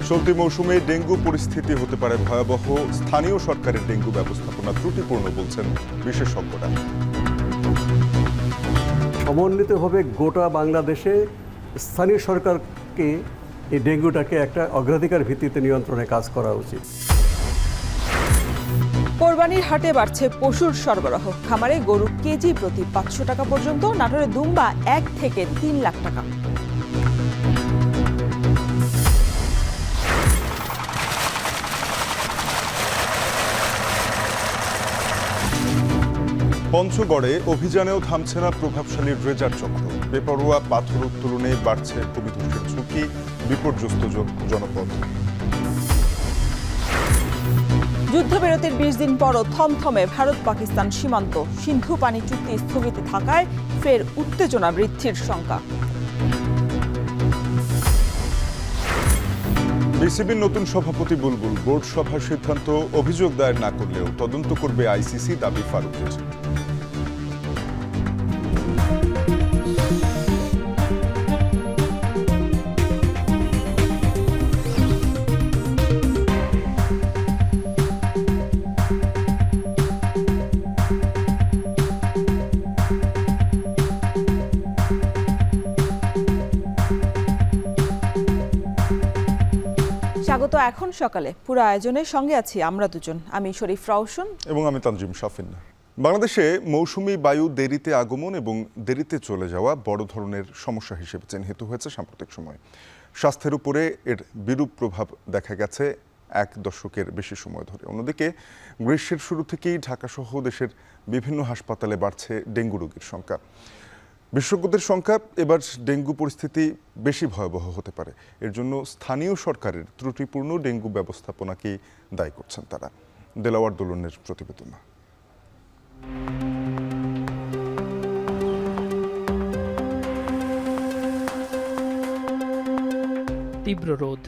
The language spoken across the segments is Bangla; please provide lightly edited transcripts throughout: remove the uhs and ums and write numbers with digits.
চলতি মৌসুমে ডেঙ্গু পরিস্থিতি হতে পারে ভয়াবহ। স্থানীয় সরকারের ডেঙ্গু ব্যবস্থাপনা ত্রুটিপূর্ণ বলছেন বিশেষজ্ঞরা। সমন্বিতভাবে গোটা বাংলাদেশে স্থানীয় সরকারকে এই ডেঙ্গুটাকে একটা অগ্রাধিকার ভিত্তিতে নিয়ন্ত্রণে কাজ করা উচিত। কোরবানির হাটে বাড়ছে পশুর সরবরাহ। খামারে গরু কেজি প্রতি 500 টাকা পর্যন্ত, নাটোরে দুম্বা 1 থেকে 3 লাখ টাকা। পঞ্চগড়ে অভিযানেও থামছে না প্রভাবশালী ড্রেজার চক্র। বেপরোয়া পাথর উত্তোলনে বাড়ছে ভূমিধসের ঝুঁকি, বিপর্যস্ত জনপদ। যুদ্ধবিরতির 20 দিন পরও থমথমে ভারত পাকিস্তান সীমান্ত। সিন্ধু পানি চুক্তি স্থগিত থাকায় ফের উত্তেজনা বৃদ্ধির শঙ্কা। বিসিবির নতুন সভাপতি বুলবুল। বোর্ড সভার সিদ্ধান্ত অভিযোগ দায়ের না করলেও তদন্ত করবে আইসিসি, দাবি ফারুকের। স্বাগত এখন সকালে। পুরো আয়োজনের সঙ্গে আছি আমরা দুজন, আমি শরীফ রওশন এবং আমি তানজিম শাফিন। বাংলাদেশে মৌসুমি বায়ু দেরিতে আগমন এবং দেরিতে চলে যাওয়া বড় ধরনের সমস্যা হিসেবে চিহ্নিত হয়েছে সাম্প্রতিক সময়। স্বাস্থ্যের উপরে এর বিরূপ প্রভাব দেখা গেছে 1 দশকের বেশি সময় ধরে। অন্যদিকে গ্রীষ্মের শুরু থেকেই ঢাকাসহ দেশের বিভিন্ন হাসপাতালে বাড়ছে ডেঙ্গু রোগীর সংখ্যা। বিশেষজ্ঞদের সংখ্যা এবার ডেঙ্গু পরিস্থিতি বেশি ভয়াবহ হতে পারে। এর জন্য স্থানীয় সরকারের ত্রুটিপূর্ণ ডেঙ্গু ব্যবস্থাপনাকেই দায়ী করছেন তারা। দেলাওয়ার দোলনের প্রতিবেদন। তীব্র রোদ,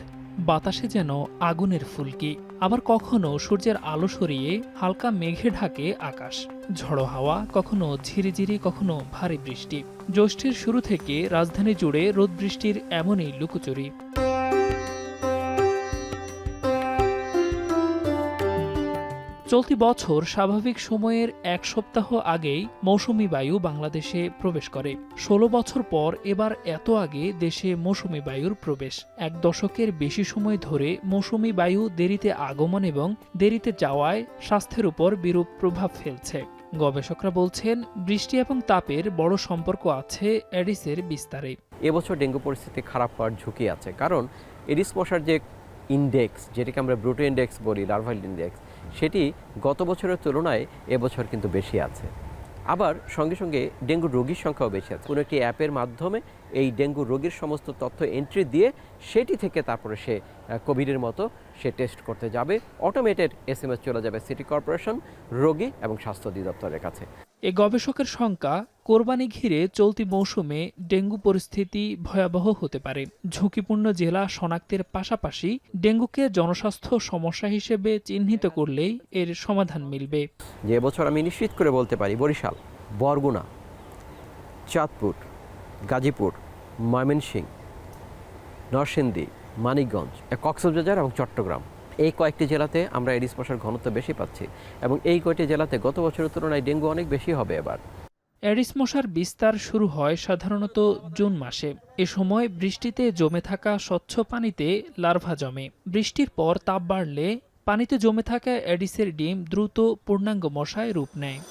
বাতাসে যেন আগুনের ফুলকি। আবার কখনো সূর্যের আলো সরিয়ে হালকা মেঘে ঢাকে আকাশ। ঝড়ো হাওয়া, কখনো ঝিরিঝিরি, কখনো ভারী বৃষ্টি। জ্যৈষ্ঠের শুরু থেকে রাজধানী জুড়ে রোদ বৃষ্টির এমনই লুকোচুরি। চলতি বছর স্বাভাবিক সময়ের 1 সপ্তাহ আগেই মৌসুমি বায়ু বাংলাদেশে প্রবেশ করে। 16 বছর পর এবার এত আগে দেশে মৌসুমি বায়ুর প্রবেশ। 1 দশকের বেশি সময় ধরে মৌসুমি বায়ু দেরিতে আগমন এবং দেরিতে যাওয়ায় স্বাস্থ্যের উপর বিরূপ প্রভাব ফেলছে। গবেষকরা বলছেন, বৃষ্টি এবং তাপের বড় সম্পর্ক আছে এডিসের বিস্তারে। এবছর ডেঙ্গু পরিস্থিতি খারাপ হওয়ার ঝুঁকি আছে, কারণ এডিস মশার যে ইন্ডেক্স, যেটাকে আমরা ব্রুটো ইন্ডেক্স বলি, লার্ভাল ইন্ডেক্স, সেটি গত বছরের তুলনায় এবছর কিন্তু বেশি আছে। আবার সঙ্গে সঙ্গে ডেঙ্গু রোগীর সংখ্যাও বেশি আছে। কোনো একটি অ্যাপের মাধ্যমে এই ডেঙ্গু রোগীর সমস্ত তথ্য এন্ট্রি দিয়ে সেটি থেকে তারপরে সে কোভিডের মতো সে টেস্ট করতে যাবে। অটোমেটেড SMS চলে যাবে সিটি কর্পোরেশন, রোগী এবং স্বাস্থ্য অধিদপ্তরের কাছে। এ গবেষকের শঙ্কা, কোরবানি ঘিরে চলতি মৌসুমে ডেঙ্গু পরিস্থিতি ভয়াবহ হতে পারে। ঝুঁকিপূর্ণ জেলা শনাক্তের পাশাপাশি ডেঙ্গুকে জনস্বাস্থ্য সমস্যা হিসেবে চিহ্নিত করলেই এর সমাধান মিলবে। যে এবছর আমি নিশ্চিত করে বলতে পারি, বরিশাল, বরগুনা, চাঁদপুর, গাজীপুর, ময়মনসিংহ, নরসিংদী, মানিকগঞ্জ, কক্সবাজার এবং চট্টগ্রাম, এই কয়েকটি জেলাতে আমরা এডিস মশার ঘনত্ব বেশি পাচ্ছি এবং এই কয়েকটি জেলাতে গত বছরের তুলনায় ডেঙ্গু অনেক বেশি হবে এবার। এডিস মশার বিস্তার শুরু হয় সাধারণত জুন মাসে। এ সময় বৃষ্টিতে জমে থাকা স্বচ্ছ পানিতে লার্ভা জমে। বৃষ্টির পর তাপ বাড়লে পানিতে জমে থাকা এডিসের ডিম দ্রুত পূর্ণাঙ্গ মশায় রূপ নেয়।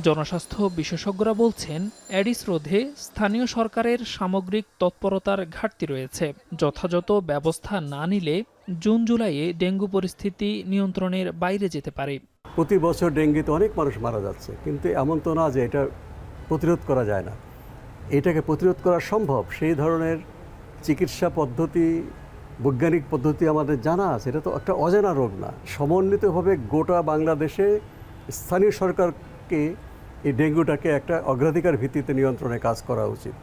জনস্বাস্থ্য বিশেষজ্ঞরা বলছেন, এডিস রোধে স্থানীয় সরকারের সামগ্রিক তৎপরতার ঘাটতি রয়েছে। যথাযথ ব্যবস্থা না নিলে জুন জুলাইয়ে ডেঙ্গু পরিস্থিতি নিয়ন্ত্রণের বাইরে যেতে পারে। প্রতি বছর ডেঙ্গুতে অনেক মানুষ মারা যাচ্ছে, কিন্তু এমন তো না যে এটা প্রতিরোধ করা যায় না। এটাকে প্রতিরোধ করা সম্ভব। সেই ধরনের চিকিৎসা পদ্ধতি, বৈজ্ঞানিক পদ্ধতি আমাদের জানা আছে। এটা তো একটা অজানা রোগ না। সমন্বিতভাবে গোটা বাংলাদেশে স্থানীয় সরকারকে এই ডেঙ্গুটাকে একটা অগ্রাধিকার ভিত্তিতে নিয়ন্ত্রণে কাজ করা উচিত।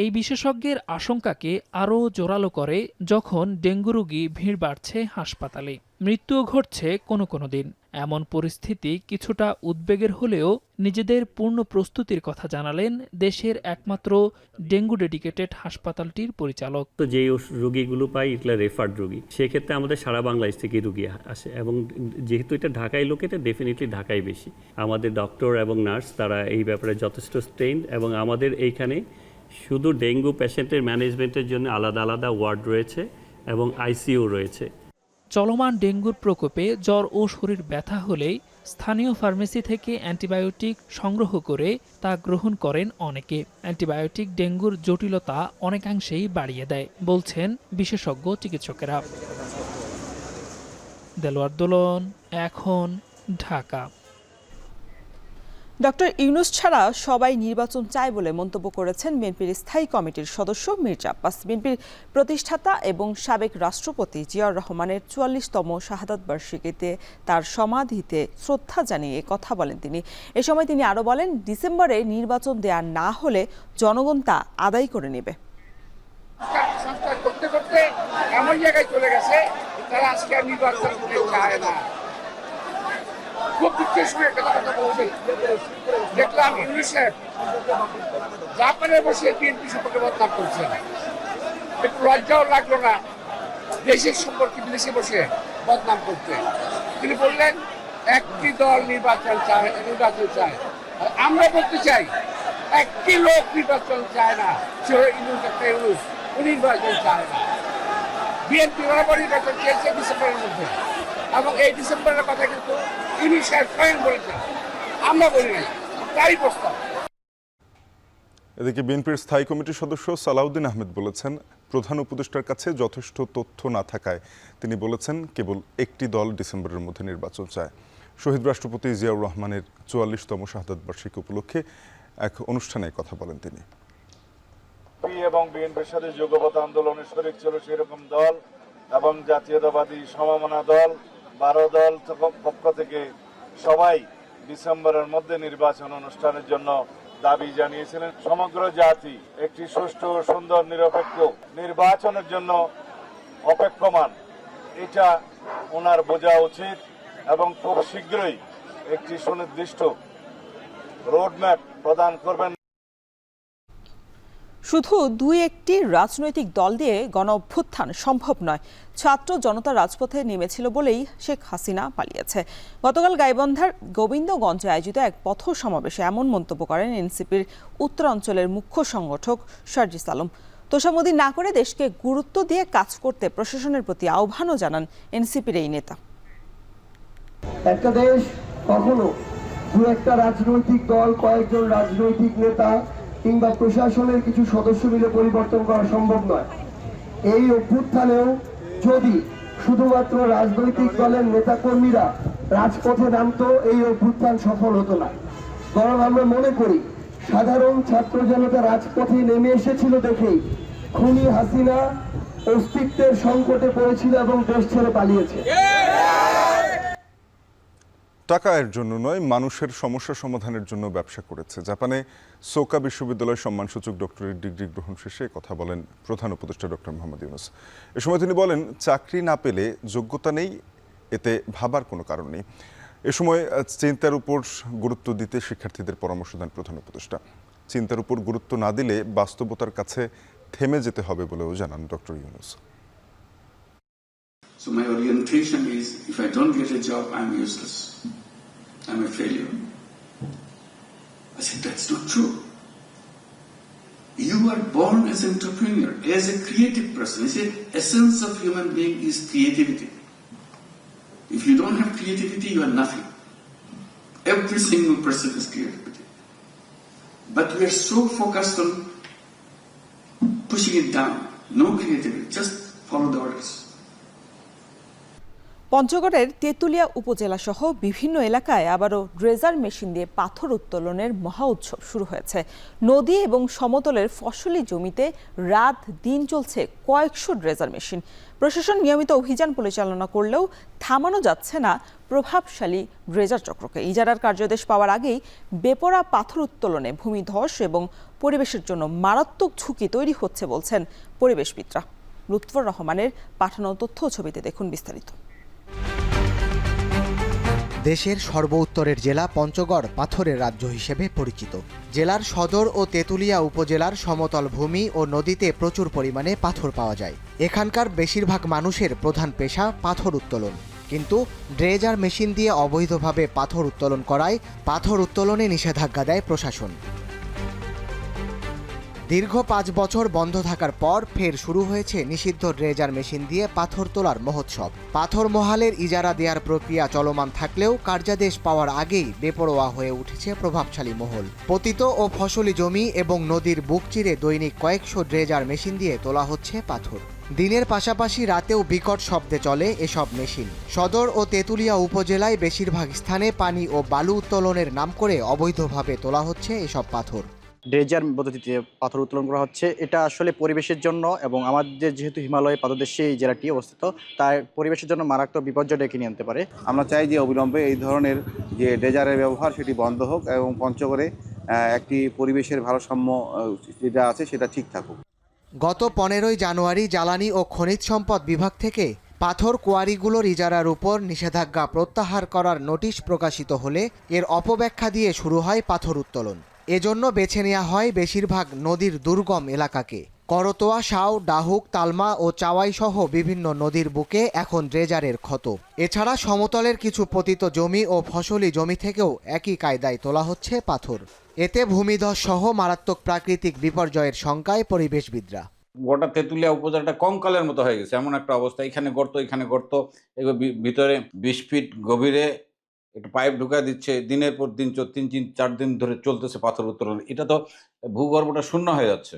এই বিশেষজ্ঞের আশঙ্কাকে আরও জোরালো করে যখন ডেঙ্গু রোগী ভিড় বাড়ছে হাসপাতালে। মৃত্যুও ঘটছে কোনো দিন। এমন পরিস্থিতি কিছুটা উদ্বেগের হলেও নিজেদের পূর্ণ প্রস্তুতির কথা জানালেন দেশের একমাত্র ডেঙ্গু ডেডিকেটেড হাসপাতালটির পরিচালক। তো যে রোগীগুলো পাই এগুলো রেফার্ড রোগী, সেক্ষেত্রে আমাদের সারা বাংলাদেশ থেকে রোগী আসে এবং যেহেতু এটা ঢাকায় লোকেতে ডেফিনেটলি ঢাকায় বেশি। আমাদের ডক্টর এবং নার্স তারা এই ব্যাপারে যথেষ্ট ট্রেন্ড এবং আমাদের এইখানে শুধু ডেঙ্গু পেশেন্টের ম্যানেজমেন্টের জন্য আলাদা আলাদা ওয়ার্ড রয়েছে এবং আইসিইউ রয়েছে। চলমান ডেঙ্গুর প্রকোপে জ্বর ও শরীর ব্যথা হলেই স্থানীয় ফার্মেসি থেকে অ্যান্টিবায়োটিক সংগ্রহ করে তা গ্রহণ করেন অনেকে। অ্যান্টিবায়োটিক ডেঙ্গুর জটিলতা অনেকাংশেই বাড়িয়ে দেয় বলছেন বিশেষজ্ঞ চিকিৎসকেরা। দেলোয়ার দোলন, এখন, ঢাকা। ডক্টর ইউনূস ছাড়া সবাই নির্বাচন চায় বলে মন্তব্য করেছেন বিএনপির স্থায়ী কমিটির সদস্য মির্জা আব্বাস। বিএনপির প্রতিষ্ঠাতা এবং সাবেক রাষ্ট্রপতি জিয়াউর রহমানের ৪৪তম শাহাদাত বার্ষিকীতে তার সমাধিতে শ্রদ্ধা জানিয়ে কথা বলেন তিনি। এ সময় তিনি আরও বলেন, ডিসেম্বরে নির্বাচন দেয়া না হলে জনগণ তা আদায় করে নেবে। করতে করতে এমন জায়গায় চলে গেছে তারা আজকে আর নির্বাচন করতে চায় না। খুব দুঃখের সঙ্গে একটা কথা বলছি, দেখলাম ইউনিসেফ জাপানে বসে বিএনপি সম্পর্কে বদনাম করছে। একটু লজ্জাও লাগলো না দেশের সম্পর্কে বিদেশে বসে বদনাম করতে? তিনি বললেন একটি দল নির্বাচন চায়। আর আমরা বলতে চাই একটি লোক নির্বাচন চায় না, সে ইউনুস নির্বাচন চায় না। বিএনপি বরাবর নির্বাচন চেয়েছে ডিসেম্বরের মধ্যে, এবং এই ডিসেম্বরের কথা কিন্তু ইউনিসেফ স্বয়ং বলেছে, আমরা বলি নাই, তারই প্রস্তাব। এদিকে বিএনপির স্থায়ী কমিটির সদস্য সালাউদ্দিন আহমেদ বলেছেন, প্রধান উপদেষ্টার কাছে যথেষ্ট তথ্য না থাকায় তিনি বলেছেন কেবল একটি দল ডিসেম্বরের মধ্যে নির্বাচন চায়। শহীদ রাষ্ট্রপতি জিয়াউর রহমানের ৪৪তম শাহাদাত বার্ষিকী উপলক্ষে এক অনুষ্ঠানে কথা বলেন তিনি। এবং বিএনপির সাথে যুগপৎ আন্দোলনের শরীক ছিল সেরকম দল এবং জাতীয়তাবাদী সমমনা দল 12 দল পক্ষ থেকে সবাই ডিসেম্বরের মধ্যে নির্বাচন অনুষ্ঠানের জন্য দাবি জানিয়েছিলেন। সমগ্র জাতি একটি সুষ্ঠু, সুন্দর, নিরপেক্ষ নির্বাচনের জন্য অপেক্ষমান, এটা ওনার বোঝা উচিত এবং খুব শীঘ্রই একটি সুনির্দিষ্ট রোডম্যাপ প্রদান করবেন। শুধু দুই একটি রাজনৈতিক দল দিয়ে গণ অভ্যুত্থান সম্ভব নয়। ছাত্র জনতা রাজপথে নেমেছিল বলেই শেখ হাসিনা পালিয়েছে। গতকাল গাইবান্ধার গোবিন্দগঞ্জে আয়োজিত এক পথ সমাবেশে এমন মন্তব্য করেন এনসিপির উত্তরাঞ্চলের মুখ্য সংগঠক সার্জিস আলম। তোষামোদি না করে দেশকে গুরুত্ব দিয়ে কাজ করতে প্রশাসনের প্রতি আহ্বানও জানান এনসিপির এই নেতা। একটা দেশ কখনো দু একটা রাজনৈতিক দল, কয়েকজন রাজনৈতিক নেতা কিংবা প্রশাসনের কিছু সদস্য মিলে পরিবর্তন করা সম্ভব নয়। এই অভ্যুত্থানেও যদি শুধুমাত্র রাজনৈতিক দলের নেতাকর্মীরা রাজপথে নামতো, এই অভ্যুত্থান সফল হতো না। বরং আমরা মনে করি সাধারণ ছাত্র জনতা রাজপথে নেমে এসেছিল দেখেই খুনি হাসিনা অস্তিত্বের সংকটে পড়েছিল এবং দেশ ছেড়ে পালিয়েছে। টাকা এর জন্য নয়, মানুষের সমস্যা সমাধানের জন্য ব্যবসা করেছে। জাপানে সোকা বিশ্ববিদ্যালয় সম্মানসূচক ডক্টরেট ডিগ্রি গ্রহণ শেষে কথা বলেন প্রধান উপদেষ্টা ডক্টর মোহাম্মদ ইউনূস। এ সময় তিনি বলেন, চাকরি না পেলে যোগ্যতা নেই, এতে ভাবার কোনো কারণ নেই। এ সময় চিন্তার উপর গুরুত্ব দিতে শিক্ষার্থীদের পরামর্শ দেন প্রধান উপদেষ্টা। চিন্তার উপর গুরুত্ব না দিলে বাস্তবতার কাছে থেমে যেতে হবে বলেও জানান doctor Yunus. So my orientation is, if I don't get a job, I'm useless. I'm a failure. I said, that's not true. You are born as an entrepreneur, as a creative person. It's the essence of human being is creativity. If you don't have creativity, you are nothing. Every single person has creativity. But we are so focused on pushing it down. No creativity, just follow the orders. পঞ্চগড়ের তেঁতুলিয়া উপজেলা সহ বিভিন্ন এলাকায় আবারও ড্রেজার মেশিন দিয়ে পাথর উত্তোলনের মহা উৎসব শুরু হয়েছে। নদী এবং সমতলের ফসলি জমিতে রাত দিন চলছে কয়েকশো ড্রেজার মেশিন। প্রশাসন নিয়মিত অভিযান পরিচালনা করলেও থামানো যাচ্ছে না প্রভাবশালী ড্রেজার চক্রকে। ইজারার কার্যাদেশ পাওয়ার আগেই বেপরা পাথর উত্তোলনে ভূমিধস এবং পরিবেশের জন্য মারাত্মক ঝুঁকি তৈরি হচ্ছে বলছেন পরিবেশবিদরা। লুৎফর রহমানের পাঠানো তথ্য ছবিতে দেখুন বিস্তারিত। দেশের সর্বোত্তরের জেলা পঞ্চগড় পাথরের রাজ্য হিসেবে পরিচিত। জেলার সদর ও তেঁতুলিয়া উপজেলার সমতল ভূমি ও নদীতে প্রচুর পরিমাণে পাথর পাওয়া যায়। এখানকার বেশিরভাগ মানুষের প্রধান পেশা পাথর উত্তোলন, কিন্তু ড্রেজার মেশিন দিয়ে অবৈধভাবে পাথর উত্তোলন করায় পাথর উত্তোলনে নিষেধাজ্ঞা দেয় প্রশাসন। দীর্ঘ 5 বছর বন্ধ থাকার পর ফের শুরু হয়েছে নিষিদ্ধ ড্রেজার মেশিন দিয়ে পাথর তোলার মহোৎসব। পাথর মহালের ইজারা দেওয়ার প্রক্রিয়া চলমান থাকলেও কার্যাদেশ পাওয়ার আগেই বেপরোয়া হয়ে উঠেছে প্রভাবশালী মহল। পতিত ও ফসলি জমি এবং নদীর বুক চিরে দৈনিক কয়েকশো ড্রেজার মেশিন দিয়ে তোলা হচ্ছে পাথর। দিনের পাশাপাশি রাতেও বিকট শব্দে চলে এসব মেশিন। সদর ও তেঁতুলিয়া উপজেলায় বেশিরভাগ স্থানে পানি ও বালু উত্তোলনের নাম করে অবৈধভাবে তোলা হচ্ছে এসব পাথর। ড্রেজার পদ্ধতিতে পাথর উত্তোলন করা হচ্ছে। এটা আসলে পরিবেশের জন্য এবং আমাদের যেহেতু হিমালয় পাদদেশে এই জেলাটি অবস্থিত, তাই পরিবেশের জন্য মারাত্মক বিপর্যয় ডেকে নিয়ে আনতে পারে। আমরা চাই যে অবিলম্বে এই ধরনের যে ড্রেজারের ব্যবহার সেটি বন্ধ হোক এবং পঞ্চগড়ে একটি পরিবেশের ভারসাম্য যেটা আছে সেটা ঠিক থাকুক। গত 15ই জানুয়ারি জ্বালানি ও খনিজ সম্পদ বিভাগ থেকে পাথর কোয়ারিগুলোর ইজারার উপর নিষেধাজ্ঞা প্রত্যাহার করার নোটিশ প্রকাশিত হলে এর অপব্যাখ্যা দিয়ে শুরু হয় পাথর উত্তোলন। এজন্য বেছে নেওয়া হয় বেশিরভাগ নদীর দুর্গম এলাকাকে। করতোয়া, শাও, ডাহুক, তালমা ও চাওয়াই সহ বিভিন্ন নদীর বুকে এখন ড্রেজারের ক্ষত। এছাড়া সমতলের কিছু পতিত জমি ও ফসলি জমি থেকেও একই কায়দায় তোলা হচ্ছে পাথর। এতে ভূমিধস সহ মারাত্মক প্রাকৃতিক বিপর্যয়ের শঙ্কায় পরিবেশবিদরা। গোটা তেঁতুলিয়া উপজেলাটা কঙ্কালের মতো হয়ে গেছে, এমন একটা অবস্থা। এখানে গর্ত, এগুলো ভিতরে 20 ফিট গভীরে একটা পাইপ ঢুকা দিচ্ছে। দিনের পর দিন 3-4 দিন ধরে চলতেছে পাথর উত্তোলন। এটা তো ভূগর্ভটা শূন্য হয়ে যাচ্ছে।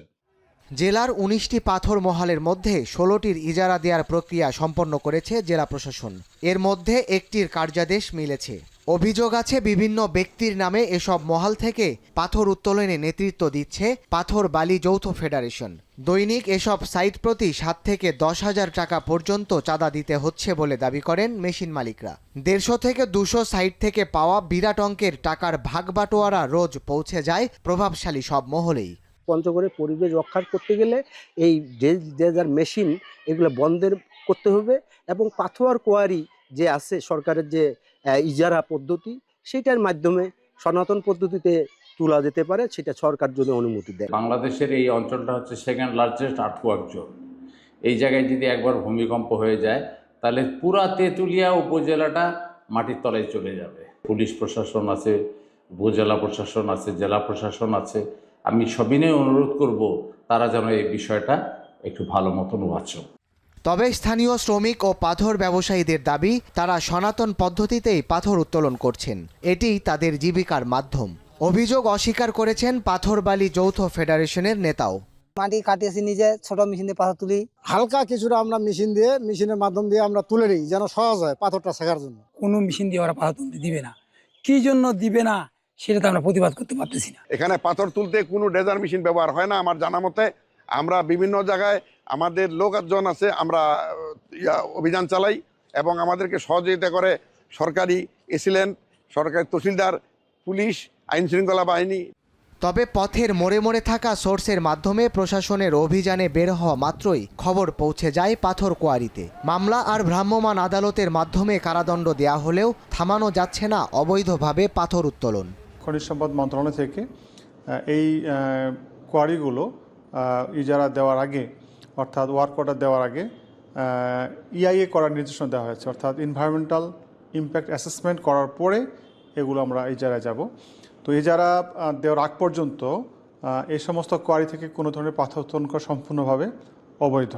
জেলার 19টি পাথর মহালের মধ্যে 16টির ইজারা দেওয়ার প্রক্রিয়া সম্পন্ন করেছে জেলা প্রশাসন। এর মধ্যে একটির কার্যাদেশ মিলেছে। অভিযোগ আছে বিভিন্ন ব্যক্তির নামে এসব মহাল থেকে পাথর উত্তোলনে নেতৃত্ব দিচ্ছে পাথর বালি যৌথ ফেডারেশন। দৈনিক এসব সাইট প্রতি 7 থেকে 10,000 টাকা পর্যন্ত চাঁদা দিতে হচ্ছে বলে দাবি করেন মেশিন মালিকরা। 150 থেকে 200 সাইট থেকে পাওয়া বিরাট অঙ্কের টাকার ভাগবাটোয়ারা রোজ পৌঁছে যায় প্রভাবশালী সব মহলেই। পঞ্চগড়ে পরিবেশ রক্ষা করতে গেলে এই ড্রেজার মেশিন এগুলো বন্ধের করতে হবে এবং পাথর কোয়ারি যে আছে সরকারের যে ইজারা পদ্ধতি, সেটার মাধ্যমে সনাতন পদ্ধতিতে তোলা যেতে পারে, সেটা সরকার যদি অনুমতি দেয়। বাংলাদেশের এই অঞ্চলটা হচ্ছে সেকেন্ড লার্জেস্ট আর্থওয়ার্ক জোন। এই জায়গায় যদি একবার ভূমিকম্প হয়ে যায় তাহলে পুরা তেঁতুলিয়া উপজেলাটা মাটির তলায় চলে যাবে। পুলিশ প্রশাসন আছে, উপজেলা প্রশাসন আছে, জেলা প্রশাসন আছে। আমি সবিনয় অনুরোধ করব তারা যেন এই বিষয়টা একটু ভালো মতন ওয়াচক। তবে স্থানীয় শ্রমিক ও পাথর ব্যবসায়ীদের দাবি, তারা সনাতন পদ্ধতিতেই পাথর উত্তোলন করছেন। এটিই তাদের জীবিকার মাধ্যম। অভিযোগ অস্বীকার করেছেন পাথর বালি যৌথ ফেডারেশনের নেতাও। মাটি কাটিয়েছি নিজে, ছোট মেশিন দিয়ে পাথর তুলি। হালকা কিছুটা আমরা মেশিনের মাধ্যম দিয়ে আমরা তুলে নিই, যেন সহজ হয় পাথরটা শেখার জন্য। কোনো মেশিন দিয়ে ওরা পাথর তুলতে দিবে না। কি জন্য দিবে না সেটা তো আমরা প্রতিবাদ করতে পারতেছি না। এখানে পাথর তুলতে কোনো ড্রেজার মেশিন ব্যবহার হয় না আমার জানা মতে। আমরা বিভিন্ন জায়গায় আমাদের লোকজন আছে, আমরা অভিযান চালাই এবং আমাদেরকে সহযোগিতা করে সরকারি এসিলেন্ট, সরকারি তহসিলদার, পুলিশ, আইন শৃঙ্খলা বাহিনী। তবে পথের মোড়ে মোড়ে থাকা সোর্সের মাধ্যমে প্রশাসনের অভিযানে বের হওয়া মাত্রই খবর পৌঁছে যায় পাথর কোয়ারিতে। মামলা আর ভ্রাম্যমাণ আদালতের মাধ্যমে কারাদণ্ড দেয়া হলেও থামানো যাচ্ছে না অবৈধভাবে পাথর উত্তোলন। খনিজ সম্পদ মন্ত্রণালয় থেকে এই কোয়ারিগুলো ইজারা দেওয়ার আগে, অর্থাৎ ওয়ার্ক অর্ডার দেওয়ার আগে ইআইএ করার নির্দেশনা দেওয়া হয়েছে, অর্থাৎ এনভায়রনমেন্টাল ইম্প্যাক্ট অ্যাসেসমেন্ট করার পরে এগুলো আমরা ইজারায় যাব। তো ইজারা দেওয়ার আগ পর্যন্ত এই সমস্ত কোয়ারি থেকে কোনো ধরনের পাথর উত্তোলন করা সম্পূর্ণভাবে অবৈধ।